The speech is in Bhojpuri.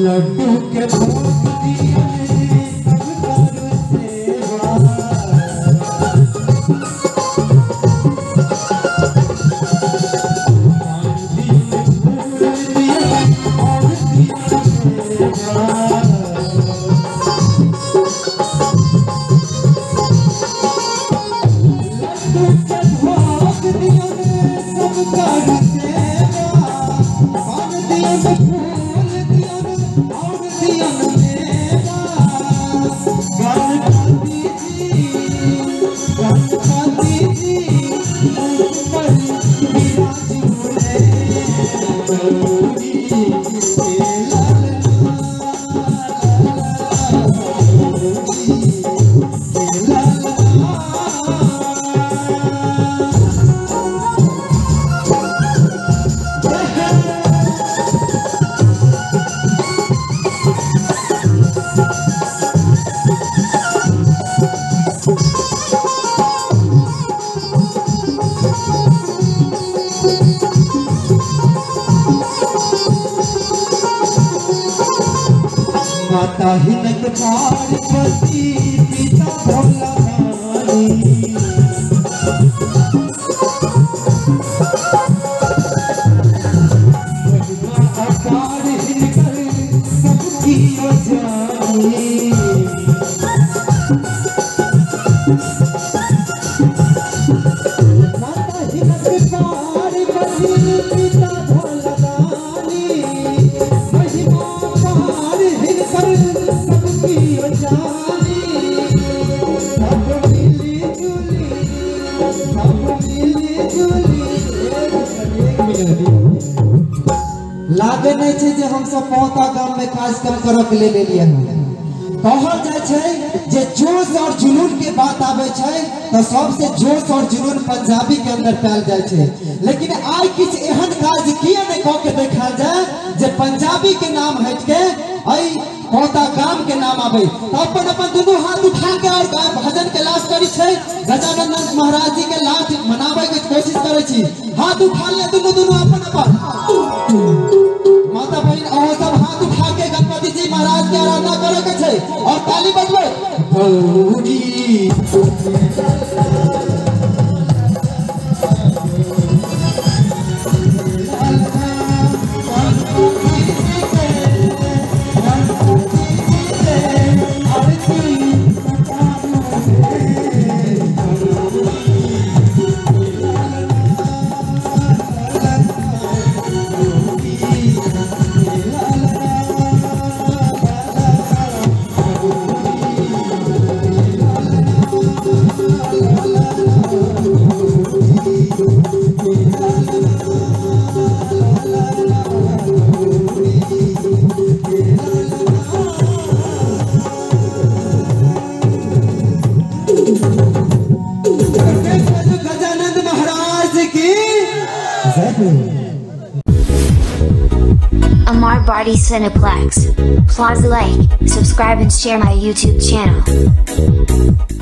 लड्डू के भोग दिए सब कर सेवा, और दिया सेवा। लड्डू के भोग दिए सब कर सेवा, और दिया माता हिनक पार्वती पिता भोला भानी, अपार हिनकर सबकी जानी। माता हिनक पार्वती पिता भोला भानी, महिमा पार हिनकर सबकी जानी। सब मिली जुली लागे नहीं छे जे हम सब पौता गांव में कार्यक्रम करब के ले लिए हैं। कहल जाय छे जे जोश और जुनून के बात आवे छे तो सबसे जोश और जुनून पंजाबी के अंदर पायल जाय छे। लेकिन आज किछ एहन काज किए नहीं कह के देखा जाए जे पंजाबी के नाम हट के आई पौता गांव के नाम आवे। तो अपन अपन दोनों हाथ उठा के और भजन के लाश करी छे, गजानन महाराज जी के लाश मनावे के कोशिश करे छी। हाथ उठा ले दोनों अपन अपन माता बहन और सब हाथ उठा के गणपति जी महाराज के आराधना करे के छे और ताली बजबे। Amar Barty Cineplex. Plaza like, subscribe and share my YouTube channel.